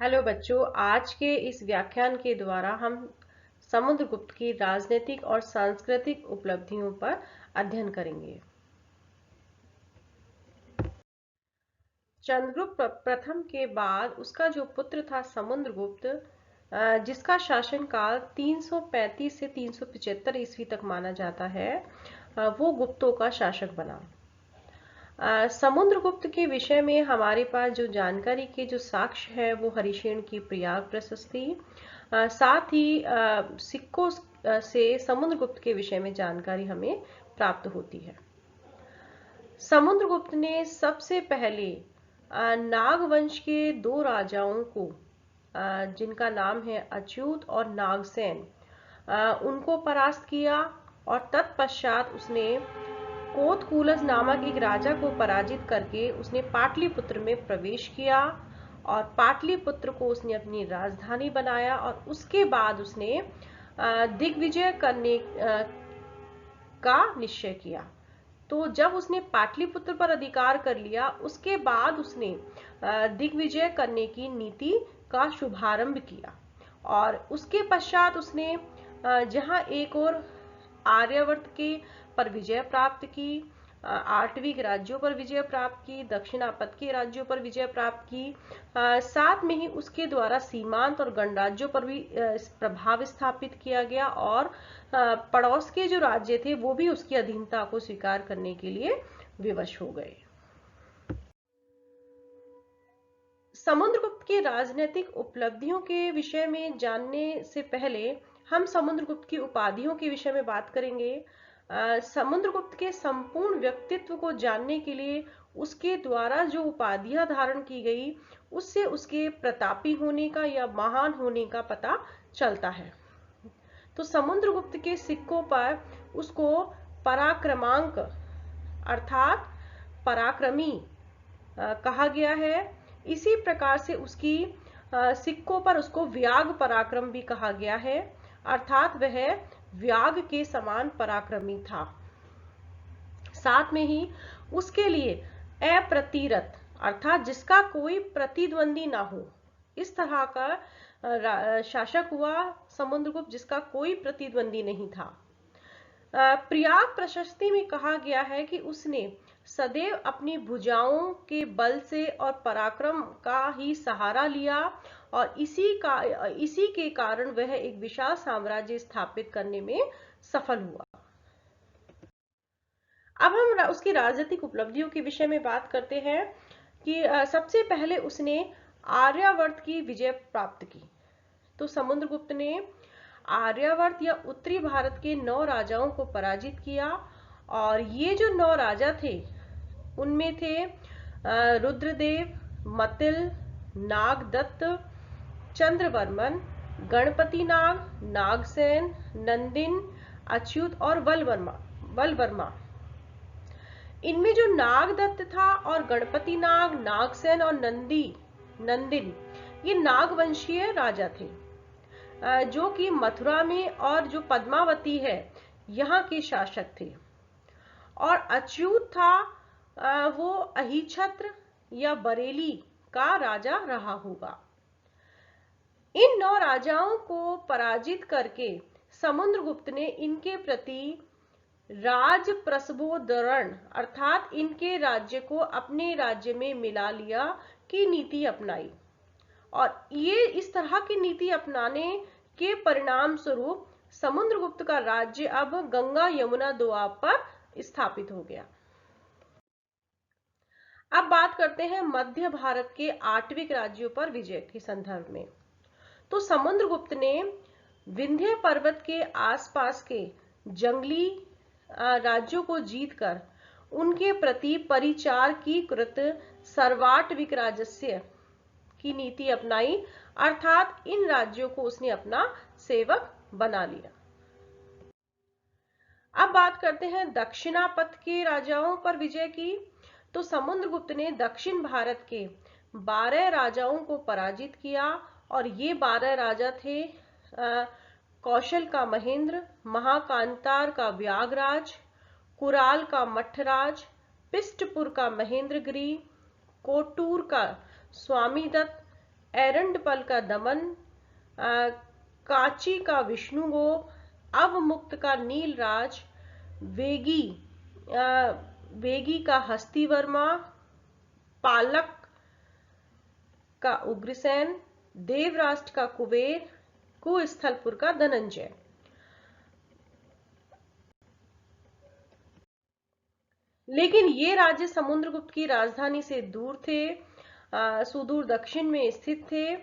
Hello बच्चों, आज के इस व्याख्यान के द्वारा हम समुद्रगुप्त की राजनीतिक और सांस्कृतिक उपलब्धियों पर अध्ययन करेंगे। चंद्रगुप्त प्रथम के बाद उसका जो पुत्र था समुद्रगुप्त, जिसका शासनकाल 335 से 375 ईस्वी तक माना जाता है, वो गुप्तों का शासक बना। समुद्रगुप्त के विषय में हमारे पास जो जानकारी के जो साक्ष्य है वो हरिशेन की प्रयाग प्रशस्ति, साथ ही सिक्कों से समुद्रगुप्त के विषय में जानकारी हमें प्राप्त होती है। समुद्रगुप्त ने सबसे पहले नागवंश के दो राजाओं को, जिनका नाम है अच्युत और नागसेन, उनको परास्त किया और तत्पश्चात उसने कोतकुलस नामक एक राजा को पराजित करके उसने पाटलिपुत्र में प्रवेश किया और पाटलिपुत्र को उसने अपनी राजधानी बनाया और उसके बाद उसने दिग्विजय करने का निश्चय किया। तो जब उसने पाटलिपुत्र पर अधिकार कर लिया, उसके बाद उसने दिग्विजय करने की नीति का शुभारंभ किया और उसके पश्चात उसने जहां एक और आर्यावर्त के पर विजय प्राप्त की, आर्टविक राज्यों पर विजय प्राप्त की, दक्षिणापथ के राज्यों पर विजय प्राप्त की, साथ में ही उसके द्वारा सीमांत और गणराज्यों पर भी प्रभाव स्थापित किया गया और पड़ोस के जो राज्य थे वो भी उसकी अधीनता को स्वीकार करने के लिए विवश हो गए। समुद्रगुप्त की राजनीतिक उपलब्धियों के विषय में जानने से पहले हम समुद्रगुप्त की उपाधियों के विषय में बात करेंगे। समुद्रगुप्त के संपूर्ण व्यक्तित्व को जानने के लिए उसके द्वारा जो उपाधियां धारण की गई, उससे उसके प्रतापी होने का या महान होने का पता चलता है। तो समुद्रगुप्त के सिक्कों पर उसको पराक्रमांक अर्थात पराक्रमी कहा गया है। इसी प्रकार से उसकी सिक्कों पर उसको व्याग पराक्रम भी कहा गया है, अर्थात वह व्याग के समान पराक्रमी था। साथ में ही उसके लिए अप्रतिरथ अर्थात जिसका कोई प्रतिद्वंदी ना हो, इस तरह का शासक हुआ समुद्रगुप्त, जिसका कोई प्रतिद्वंदी नहीं था। प्रयाग प्रशस्ति में कहा गया है कि उसने सदैव अपनी भुजाओं के बल से और पराक्रम का ही सहारा लिया और इसी के कारण वह एक विशाल साम्राज्य स्थापित करने में सफल हुआ। अब हम उसकी राजनीतिक उपलब्धियों के विषय में बात करते हैं कि सबसे पहले उसने आर्यावर्त की विजय प्राप्त की। तो समुद्रगुप्त ने आर्यावर्त या उत्तरी भारत के 9 राजाओं को पराजित किया और ये जो 9 राजा थे उनमें थे रुद्रदेव, मतिल, नागदत्त, चंद्रवर्मन, गणपति नाग, नागसेन, नंदिन, अच्युत और बलवर्मा। इनमें जो नागदत्त था और गणपति नाग, नागसेन और नंदिन ये नागवंशीय राजा थे, जो कि मथुरा में और जो पद्मावती है यहाँ के शासक थे। और अच्युत था, वो अहिछत्र या बरेली का राजा रहा होगा। इन 9 राजाओं को पराजित करके समुद्रगुप्त ने इनके प्रति राज प्रसबोधरण अर्थात इनके राज्य को अपने राज्य में मिला लिया की नीति अपनाई और ये इस तरह की नीति अपनाने के परिणाम स्वरूप समुद्रगुप्त का राज्य अब गंगा यमुना दोआब पर स्थापित हो गया। अब बात करते हैं मध्य भारत के आठविक राज्यों पर विजय के संदर्भ में। तो समुद्रगुप्त ने विंध्य पर्वत के आसपास के जंगली राज्यों को जीतकर उनके प्रति परिचार की कृत सर्वाटविक राजस्व की नीति अपनाई, अर्थात इन राज्यों को उसने अपना सेवक बना लिया। अब बात करते हैं दक्षिणापथ के राजाओं पर विजय की। तो समुद्रगुप्त ने दक्षिण भारत के 12 राजाओं को पराजित किया और ये 12 राजा थे कौशल का महेंद्र, महाकांतार का व्यागराज, कुराल का मठराज, पिष्टपुर का महेंद्रगिरी, कोटूर का स्वामीदत्त, एरंडपल का दमन, कांची का विष्णुगोप, अवमुक्त का नीलराज, वेगी वेगी का हस्तिवर्मा, पालक का उग्रसेन, देवराष्ट्र का कुबेर, कुस्थलपुर का धनंजय। लेकिन ये राज्य समुद्रगुप्त की राजधानी से दूर थे, सुदूर दक्षिण में स्थित थे।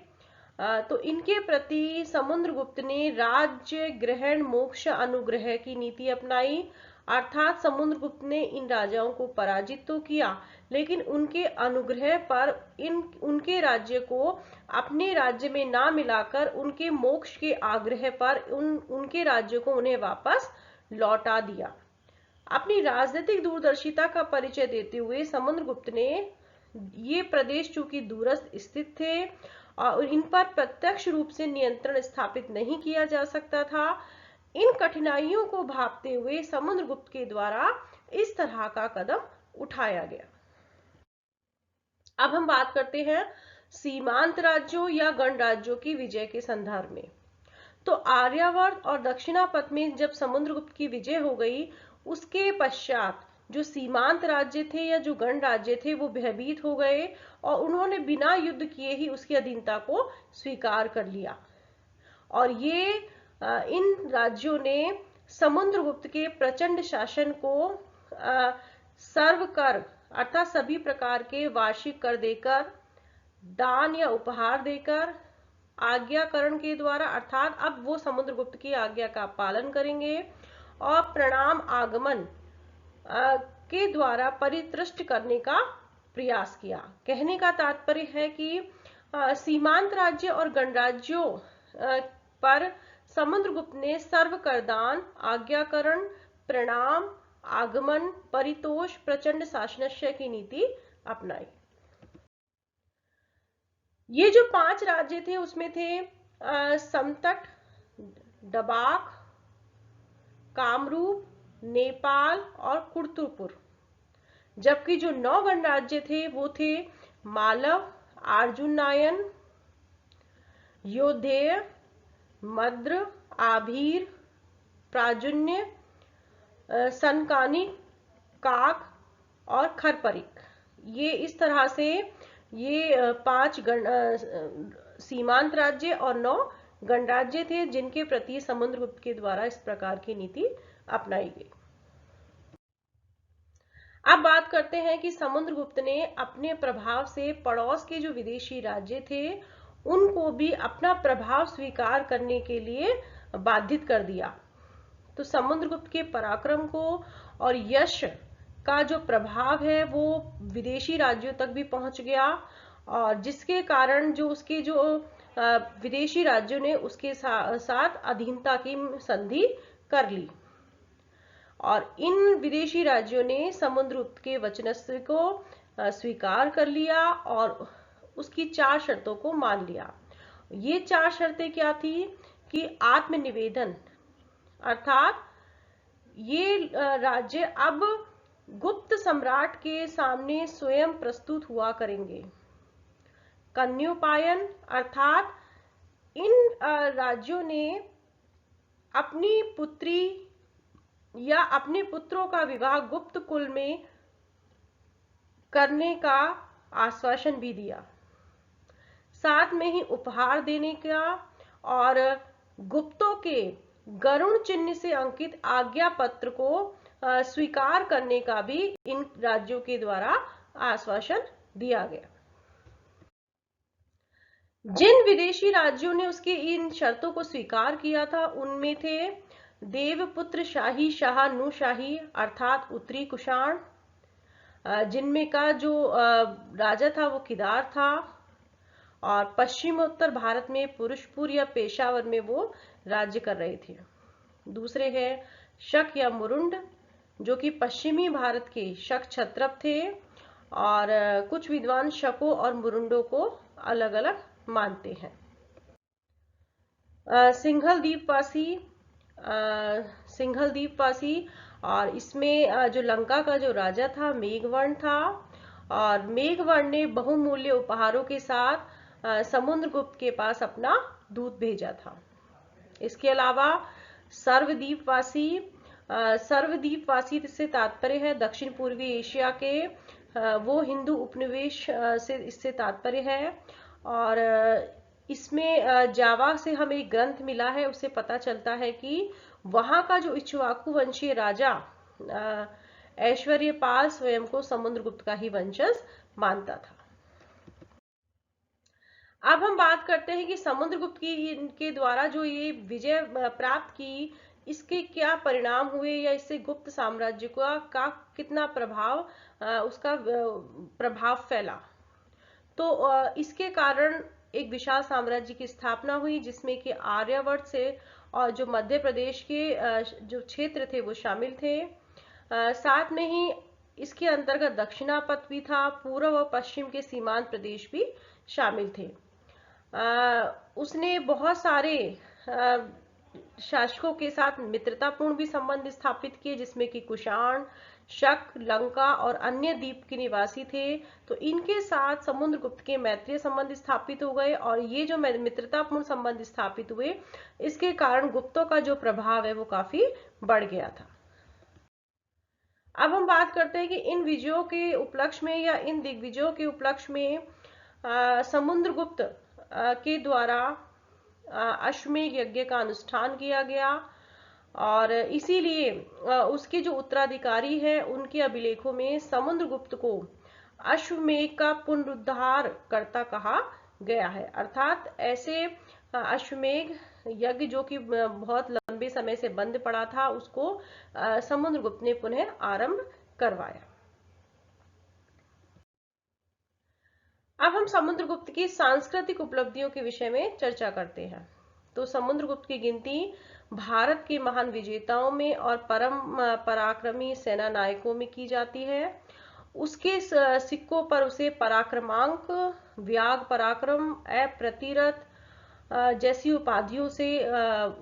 तो इनके प्रति समुद्रगुप्त ने राज्य ग्रहण मोक्ष अनुग्रह की नीति अपनाई, अर्थात समुद्रगुप्त ने इन राजाओं को पराजित तो किया, लेकिन उनके अनुग्रह पर उनके राज्य को अपने राज्य में ना मिलाकर उनके मोक्ष के आग्रह पर उनके राज्य को उन्हें वापस लौटा दिया। अपनी राजनीतिक दूरदर्शिता का परिचय देते हुए समुद्रगुप्त ने ये प्रदेश चूंकि दूरस्थ स्थित थे और इन पर प्रत्यक्ष रूप से नियंत्रण स्थापित नहीं किया जा सकता था, इन कठिनाइयों को भांपते हुए समुद्रगुप्त के द्वारा इस तरह का कदम उठाया गया। अब हम बात करते हैं सीमांत राज्यों या गणराज्यों की विजय के संदर्भ में। तो आर्यावर्त और दक्षिणापथ में जब समुद्रगुप्त की विजय हो गई, उसके पश्चात जो सीमांत राज्य थे या जो गणराज्य थे वो भयभीत हो गए और उन्होंने बिना युद्ध किए ही उसकी अधीनता को स्वीकार कर लिया। और ये इन राज्यों ने समुद्रगुप्त के प्रचंड शासन को सर्व कर अर्थात सभी प्रकार के वार्षिक कर देकर, दान या उपहार देकर, आज्ञाकरण के द्वारा अर्थात अब वो समुद्रगुप्त की आज्ञा का पालन करेंगे, और प्रणाम आगमन के द्वारा परितृष्ट करने का प्रयास किया। कहने का तात्पर्य है कि सीमांत राज्य और गणराज्यों पर समुद्रगुप्त ने सर्व करदान, आज्ञाकरण, प्रणाम, आगमन, परितोष, प्रचंड शासनस्य की नीति अपनाई। ये जो 5 राज्य थे उसमें थे समतट, डबाक, कामरूप, नेपाल और कुर्तुपुर। जबकि जो 9 गणराज्य थे वो थे मालव, अर्जुनायन, योधेय, मद्र, आभीर, प्राजुन्य, सनकानी, काक और खरपरिक। ये इस तरह से ये 5 सीमांत राज्य और 9 गणराज्य थे जिनके प्रति समुद्रगुप्त के द्वारा इस प्रकार की नीति अपनाई गई। अब बात करते हैं कि समुद्रगुप्त ने अपने प्रभाव से पड़ोस के जो विदेशी राज्य थे उनको भी अपना प्रभाव स्वीकार करने के लिए बाधित कर दिया। तो समुद्रगुप्त के पराक्रम को और यश का जो प्रभाव है वो विदेशी राज्यों तक भी पहुंच गया, और जिसके कारण जो उसके जो विदेशी राज्यों ने उसके साथ अधीनता की संधि कर ली, और इन विदेशी राज्यों ने समुद्रगुप्त के वचनस्त्र को स्वीकार कर लिया और उसकी 4 शर्तों को मान लिया। ये 4 शर्तें क्या थी कि आत्मनिवेदन, अर्थात ये राज्य अब गुप्त सम्राट के सामने स्वयं प्रस्तुत हुआ करेंगे। कन्योपायन, अर्थात इन राज्यों ने अपनी पुत्री या अपने पुत्रों का विवाह गुप्त कुल में करने का आश्वासन भी दिया, साथ में ही उपहार देने का और गुप्तों के गरुण चिन्ह से अंकित आज्ञा पत्र को स्वीकार करने का भी इन राज्यों के द्वारा आश्वासन दिया गया। जिन विदेशी राज्यों ने उसके इन शर्तों को स्वीकार किया था उनमें थे देवपुत्र शाही शाह नुशाही अर्थात उत्तरी कुषाण, जिनमें का जो राजा था वो किदार था, और पश्चिमोत्तर भारत में पुरुषपुर या पेशावर में वो राज्य कर रहे थे। दूसरे है शक या मुरुंड, जो कि पश्चिमी भारत के शक क्षत्रप थे, और कुछ विद्वान शकों और मुरुंडों को अलग अलग मानते हैं। सिंघल द्वीपवासी, और इसमें जो लंका का जो राजा था मेघवर्ण था, और मेघवर्ण ने बहुमूल्य उपहारों के साथ समुद्रगुप्त के पास अपना दूत भेजा था। इसके अलावा सर्वद्वीपवासी, सर्वद्वीपवासी से तात्पर्य है दक्षिण पूर्वी एशिया के वो हिंदू उपनिवेश से इससे तात्पर्य है। और इसमें जावा से हमें एक ग्रंथ मिला है, उससे पता चलता है कि वहां का जो इक्ष्वाकु वंशीय राजा ऐश्वर्यपाल स्वयं को समुद्रगुप्त का ही वंशज मानता था। अब हम बात करते हैं कि समुद्रगुप्त की इनके द्वारा जो ये विजय प्राप्त की, इसके क्या परिणाम हुए या इससे गुप्त साम्राज्य का कितना प्रभाव उसका प्रभाव फैला। तो इसके कारण एक विशाल साम्राज्य की स्थापना हुई, जिसमें कि आर्यावर्त से और जो मध्य प्रदेश के जो क्षेत्र थे वो शामिल थे। साथ में ही इसके अंतर्गत दक्षिणापथ भी था, पूर्व और पश्चिम के सीमांत प्रदेश भी शामिल थे। उसने बहुत सारे शासकों के साथ मित्रतापूर्ण भी संबंध स्थापित किए, जिसमें कि कुषाण, शक, लंका और अन्य द्वीप के निवासी थे। तो इनके साथ समुद्रगुप्त के मैत्रीय संबंध स्थापित हो गए, और ये जो मित्रतापूर्ण संबंध स्थापित हुए, इसके कारण गुप्तों का जो प्रभाव है वो काफी बढ़ गया था। अब हम बात करते हैं कि इन विजयों के उपलक्ष्य में या इन दिग्विजयों के उपलक्ष्य में समुद्रगुप्त के द्वारा अश्वमेध यज्ञ का अनुष्ठान किया गया, और इसीलिए उसके जो उत्तराधिकारी हैं उनके अभिलेखों में समुद्रगुप्त को अश्वमेध का पुनरुद्धार कर्ता कहा गया है। अर्थात ऐसे अश्वमेध यज्ञ जो कि बहुत लंबे समय से बंद पड़ा था, उसको समुद्रगुप्त ने पुनः आरंभ करवाया। अब हम समुद्रगुप्त की सांस्कृतिक उपलब्धियों के विषय में चर्चा करते हैं। तो समुद्रगुप्त की गिनती भारत के महान विजेताओं में और परम पराक्रमी सेना नायकों में की जाती है। उसके सिक्कों पर उसे पराक्रमांक, व्याग पराक्रम, अप्रतिरथ जैसी उपाधियों से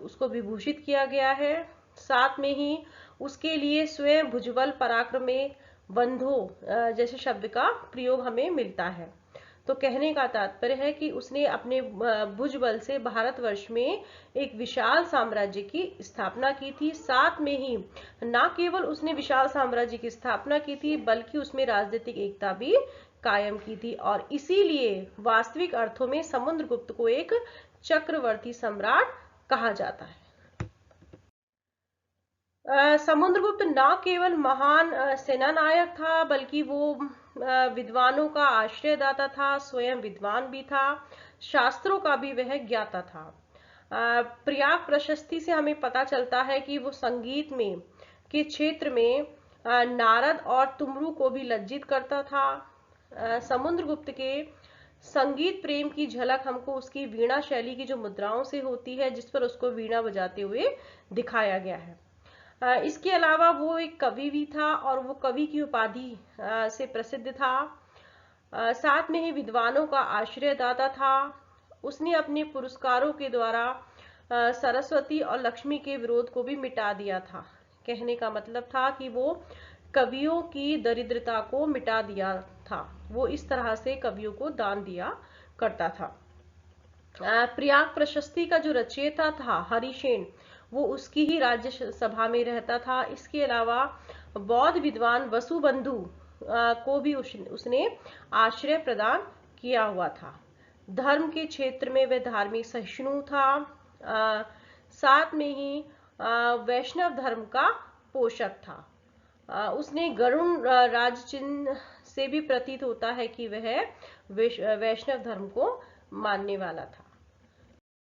उसको विभूषित किया गया है। साथ में ही उसके लिए स्वयं भुजबल पराक्रमे बंधो जैसे शब्द का प्रयोग हमें मिलता है। तो कहने का तात्पर्य है कि उसने अपने भुजबल से भारतवर्ष में एक विशाल साम्राज्य की स्थापना की थी। साथ में ही न केवल उसने विशाल साम्राज्य की स्थापना की थी, बल्कि उसमें राजनीतिक एकता भी कायम की थी, और इसीलिए वास्तविक अर्थों में समुद्रगुप्त को एक चक्रवर्ती सम्राट कहा जाता है। समुद्रगुप्त न केवल महान सेनानायक था, बल्कि वो विद्वानों का आश्रयदाता था, स्वयं विद्वान भी था, शास्त्रों का भी वह ज्ञाता था। प्रयाग प्रशस्ति से हमें पता चलता है कि वो संगीत में के क्षेत्र में नारद और तुमरू को भी लज्जित करता था। समुद्रगुप्त के संगीत प्रेम की झलक हमको उसकी वीणा शैली की जो मुद्राओं से होती है, जिस पर उसको वीणा बजाते हुए दिखाया गया है। इसके अलावा वो एक कवि भी था, और वो कवि की उपाधि से प्रसिद्ध था। साथ में ही विद्वानों का आश्रयदाता था। उसने अपने पुरस्कारों के द्वारा सरस्वती और लक्ष्मी के विरोध को भी मिटा दिया था। कहने का मतलब था कि वो कवियों की दरिद्रता को मिटा दिया था। वो इस तरह से कवियों को दान दिया करता था। प्रयाग प्रशस्ति का जो रचयिता था हरिसेन, वो उसकी ही राज्य सभा में रहता था। इसके अलावा बौद्ध विद्वान वसुबंधु को भी उसने आश्रय प्रदान किया हुआ था। धर्म के क्षेत्र में वह धार्मिक सहिष्णु था। साथ में ही वैष्णव धर्म का पोषक था। उसने गरुण राज चिन्ह से भी प्रतीत होता है कि वह वैष्णव धर्म को मानने वाला था।